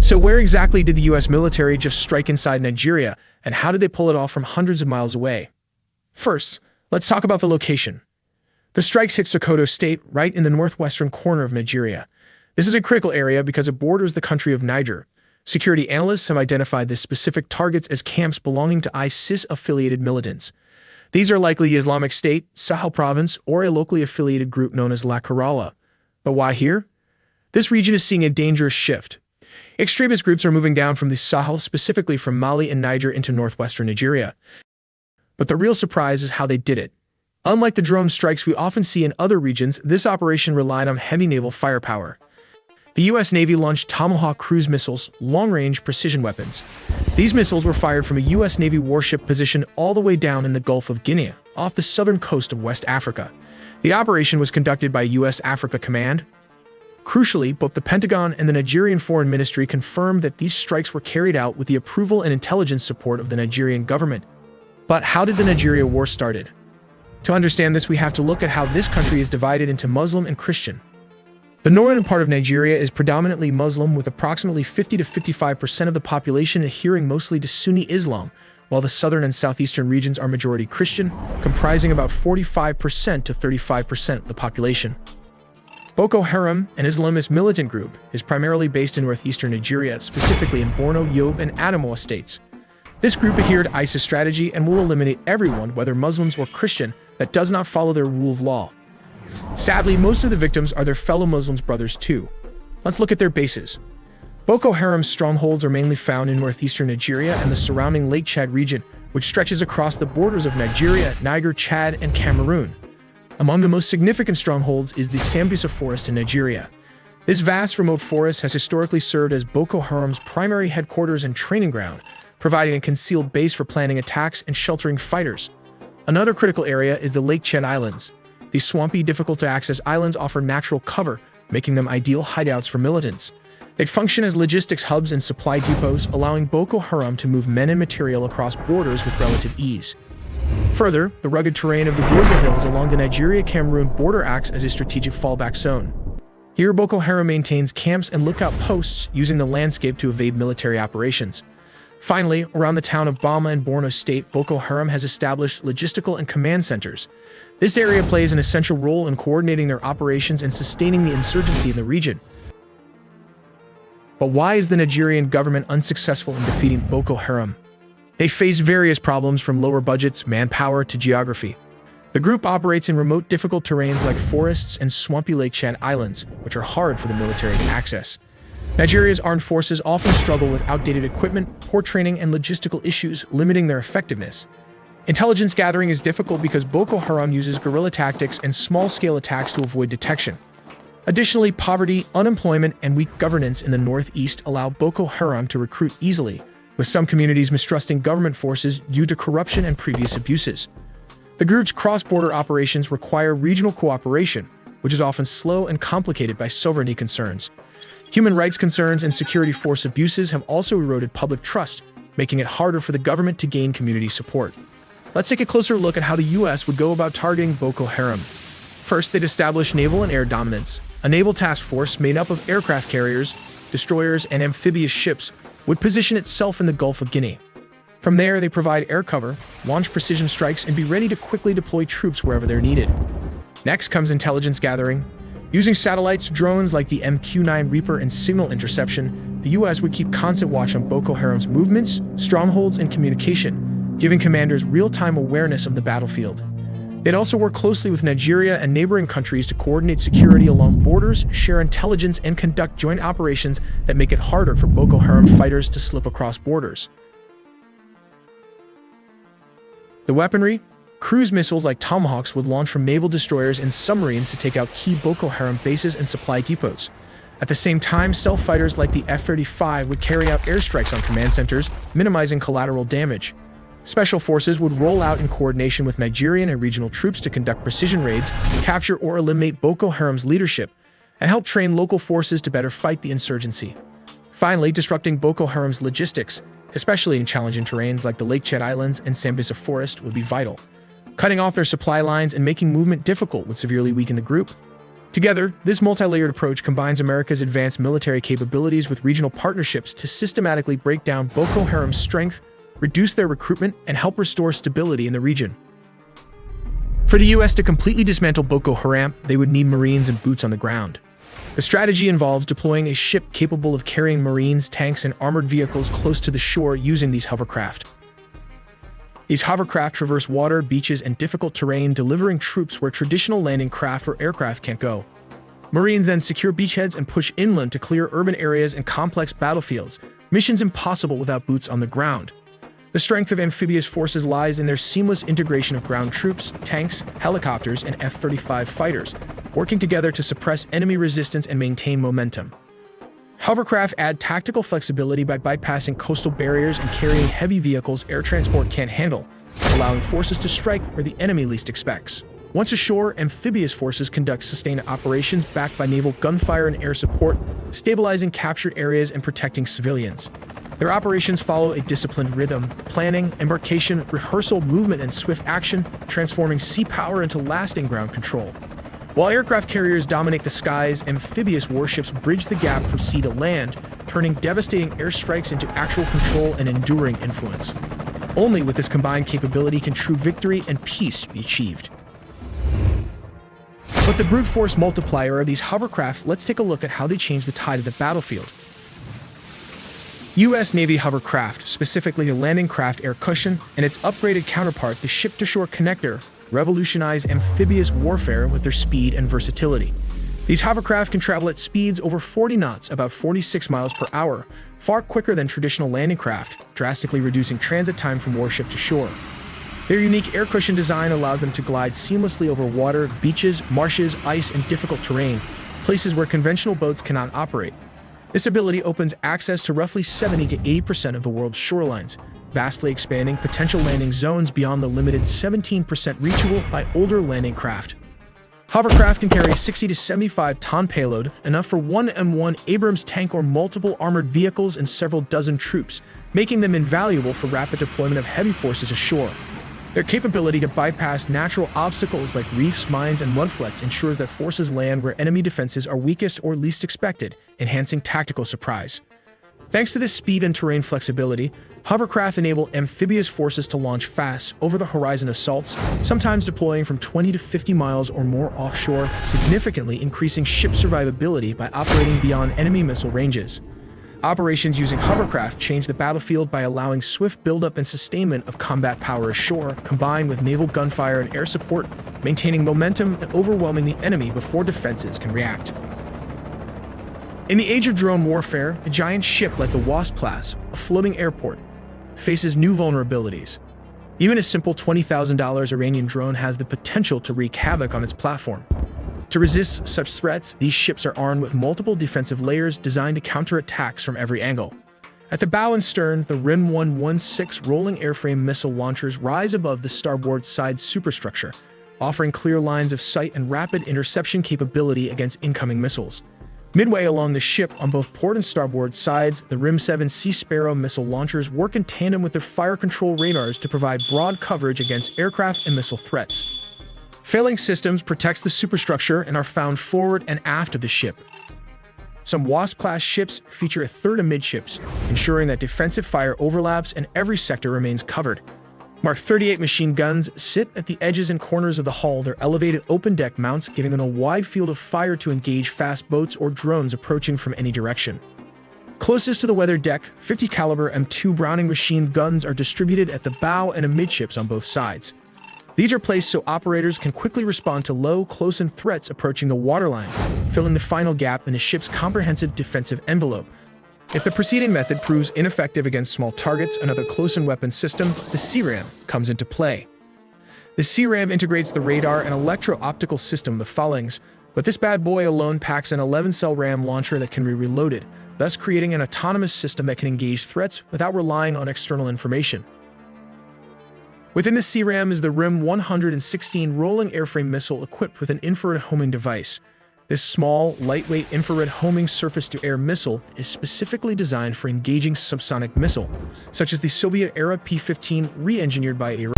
So where exactly did the US military just strike inside Nigeria, and how did they pull it off from hundreds of miles away? First, let's talk about the location. The strikes hit Sokoto State, right in the northwestern corner of Nigeria. This is a critical area because it borders the country of Niger. Security analysts have identified the specific targets as camps belonging to ISIS-affiliated militants. These are likely Islamic State, Sahel Province, or a locally affiliated group known as La Kerala. But why here? This region is seeing a dangerous shift. Extremist groups are moving down from the Sahel, specifically from Mali and Niger, into northwestern Nigeria. But the real surprise is how they did it. Unlike the drone strikes we often see in other regions, this operation relied on heavy naval firepower. The U.S. Navy launched Tomahawk cruise missiles, long-range precision weapons. These missiles were fired from a U.S. Navy warship positioned all the way down in the Gulf of Guinea, off the southern coast of West Africa. The operation was conducted by U.S. Africa Command. Crucially, both the Pentagon and the Nigerian Foreign Ministry confirmed that these strikes were carried out with the approval and intelligence support of the Nigerian government. But how did the Nigeria war started? To understand this, we have to look at how this country is divided into Muslim and Christian. The northern part of Nigeria is predominantly Muslim, with approximately 50 to 55% of the population adhering mostly to Sunni Islam, while the southern and southeastern regions are majority Christian, comprising about 45% to 35% of the population. Boko Haram, an Islamist militant group, is primarily based in northeastern Nigeria, specifically in Borno, Yobe, and Adamawa states. This group adhered to ISIS strategy and will eliminate everyone, whether Muslims or Christian, that does not follow their rule of law. Sadly, most of the victims are their fellow Muslims brothers too. Let's look at their bases. Boko Haram's strongholds are mainly found in northeastern Nigeria and the surrounding Lake Chad region, which stretches across the borders of Nigeria, Niger, Chad, and Cameroon. Among the most significant strongholds is the Sambisa Forest in Nigeria. This vast remote forest has historically served as Boko Haram's primary headquarters and training ground, providing a concealed base for planning attacks and sheltering fighters. Another critical area is the Lake Chad Islands. These swampy, difficult-to-access islands offer natural cover, making them ideal hideouts for militants. They function as logistics hubs and supply depots, allowing Boko Haram to move men and material across borders with relative ease. Further, the rugged terrain of the Goza Hills along the Nigeria-Cameroon border acts as a strategic fallback zone. Here, Boko Haram maintains camps and lookout posts, using the landscape to evade military operations. Finally, around the town of Bama in Borno State, Boko Haram has established logistical and command centers. This area plays an essential role in coordinating their operations and sustaining the insurgency in the region. But why is the Nigerian government unsuccessful in defeating Boko Haram? They face various problems, from lower budgets, manpower, to geography. The group operates in remote, difficult terrains like forests and swampy Lake Chad Islands, which are hard for the military to access. Nigeria's armed forces often struggle with outdated equipment, poor training, and logistical issues, limiting their effectiveness. Intelligence gathering is difficult because Boko Haram uses guerrilla tactics and small-scale attacks to avoid detection. Additionally, poverty, unemployment, and weak governance in the northeast allow Boko Haram to recruit easily, with some communities mistrusting government forces due to corruption and previous abuses. The group's cross-border operations require regional cooperation, which is often slow and complicated by sovereignty concerns. Human rights concerns and security force abuses have also eroded public trust, making it harder for the government to gain community support. Let's take a closer look at how the U.S. would go about targeting Boko Haram. First, they'd establish naval and air dominance. A naval task force made up of aircraft carriers, destroyers, and amphibious ships would position itself in the Gulf of Guinea. From there, they provide air cover, launch precision strikes, and be ready to quickly deploy troops wherever they're needed. Next comes intelligence gathering. Using satellites, drones like the MQ-9 Reaper, and signal interception, the U.S. would keep constant watch on Boko Haram's movements, strongholds, and communication, giving commanders real-time awareness of the battlefield. They'd also work closely with Nigeria and neighboring countries to coordinate security along borders, share intelligence, and conduct joint operations that make it harder for Boko Haram fighters to slip across borders. The weaponry? Cruise missiles like Tomahawks would launch from naval destroyers and submarines to take out key Boko Haram bases and supply depots. At the same time, stealth fighters like the F-35 would carry out airstrikes on command centers, minimizing collateral damage. Special forces would roll out in coordination with Nigerian and regional troops to conduct precision raids, capture or eliminate Boko Haram's leadership, and help train local forces to better fight the insurgency. Finally, disrupting Boko Haram's logistics, especially in challenging terrains like the Lake Chad Islands and Sambisa Forest, would be vital. Cutting off their supply lines and making movement difficult would severely weaken the group. Together, this multi-layered approach combines America's advanced military capabilities with regional partnerships to systematically break down Boko Haram's strength, reduce their recruitment, and help restore stability in the region. For the U.S. to completely dismantle Boko Haram, they would need Marines and boots on the ground. The strategy involves deploying a ship capable of carrying Marines, tanks, and armored vehicles close to the shore using these hovercraft. These hovercraft traverse water, beaches, and difficult terrain, delivering troops where traditional landing craft or aircraft can't go. Marines then secure beachheads and push inland to clear urban areas and complex battlefields, missions impossible without boots on the ground. The strength of amphibious forces lies in their seamless integration of ground troops, tanks, helicopters, and F-35 fighters, working together to suppress enemy resistance and maintain momentum. Hovercraft add tactical flexibility by bypassing coastal barriers and carrying heavy vehicles air transport can't handle, allowing forces to strike where the enemy least expects. Once ashore, amphibious forces conduct sustained operations backed by naval gunfire and air support, stabilizing captured areas and protecting civilians. Their operations follow a disciplined rhythm: planning, embarkation, rehearsal, movement, and swift action, transforming sea power into lasting ground control. While aircraft carriers dominate the skies, amphibious warships bridge the gap from sea to land, turning devastating airstrikes into actual control and enduring influence. Only with this combined capability can true victory and peace be achieved. But the brute force multiplier of these hovercraft, let's take a look at how they change the tide of the battlefield. U.S. Navy hovercraft, specifically the Landing Craft Air Cushion and its upgraded counterpart, the Ship-to-Shore Connector, revolutionize amphibious warfare with their speed and versatility. These hovercraft can travel at speeds over 40 knots, about 46 miles per hour, far quicker than traditional landing craft, drastically reducing transit time from warship to shore. Their unique air cushion design allows them to glide seamlessly over water, beaches, marshes, ice, and difficult terrain, places where conventional boats cannot operate. This ability opens access to roughly 70 to 80% of the world's shorelines, vastly expanding potential landing zones beyond the limited 17% reachable by older landing craft. Hovercraft can carry 60 to 75-ton payload, enough for one M1 Abrams tank or multiple armored vehicles and several dozen troops, making them invaluable for rapid deployment of heavy forces ashore. Their capability to bypass natural obstacles like reefs, mines, and mudflats ensures that forces land where enemy defenses are weakest or least expected, enhancing tactical surprise. Thanks to this speed and terrain flexibility, hovercraft enable amphibious forces to launch fast, over-the-horizon assaults, sometimes deploying from 20 to 50 miles or more offshore, significantly increasing ship survivability by operating beyond enemy missile ranges. Operations using hovercraft change the battlefield by allowing swift buildup and sustainment of combat power ashore, combined with naval gunfire and air support, maintaining momentum and overwhelming the enemy before defenses can react. In the age of drone warfare, a giant ship like the Wasp class, a floating airport, faces new vulnerabilities. Even a simple $20,000 Iranian drone has the potential to wreak havoc on its platform. To resist such threats, these ships are armed with multiple defensive layers designed to counter attacks from every angle. At the bow and stern, the RIM 116 rolling airframe missile launchers rise above the starboard side superstructure, offering clear lines of sight and rapid interception capability against incoming missiles. Midway along the ship, on both port and starboard sides, the RIM-7 Sea Sparrow missile launchers work in tandem with their fire control radars to provide broad coverage against aircraft and missile threats. Failing systems protects the superstructure and are found forward and aft of the ship. Some Wasp-class ships feature a third amidships, ensuring that defensive fire overlaps and every sector remains covered. Mark 38 machine guns sit at the edges and corners of the hull, their elevated open-deck mounts giving them a wide field of fire to engage fast boats or drones approaching from any direction. Closest to the weather deck, 50 caliber M2 Browning machine guns are distributed at the bow and amidships on both sides. These are placed so operators can quickly respond to low, close-in threats approaching the waterline, filling the final gap in the ship's comprehensive defensive envelope. If the preceding method proves ineffective against small targets, another close-in weapon system, the CRAM, comes into play. The CRAM integrates the radar and electro-optical system, the Phalanx, but this bad boy alone packs an 11-cell RAM launcher that can be reloaded, thus creating an autonomous system that can engage threats without relying on external information. Within the CRAM is the RIM 116 rolling airframe missile equipped with an infrared homing device. This small, lightweight infrared homing surface-to-air missile is specifically designed for engaging subsonic missile, such as the Soviet-era P-15 re-engineered by Iran.